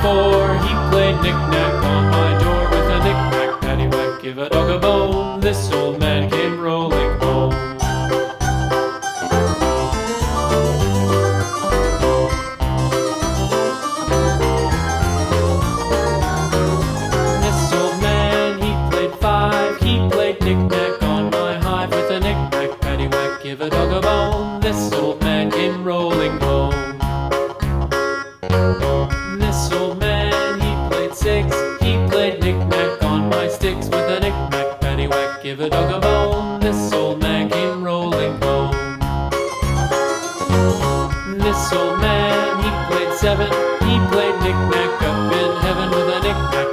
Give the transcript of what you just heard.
4, he played knick-knack on my door with a knick-knack, paddywhack, give a dog a bone. This old man came rolling home. This old man, he played 5, he played knick-knack on my hive with a knick-knack, paddywhack, give a dog a bone. This old man came rolling home. This old man, he played 6, he played knick-knack on my sticks with a knick-knack, paddywhack, give a dog a bone. This old man came rolling home. This old man, he played 7, he played knick-knack up in heaven with a knick-knack,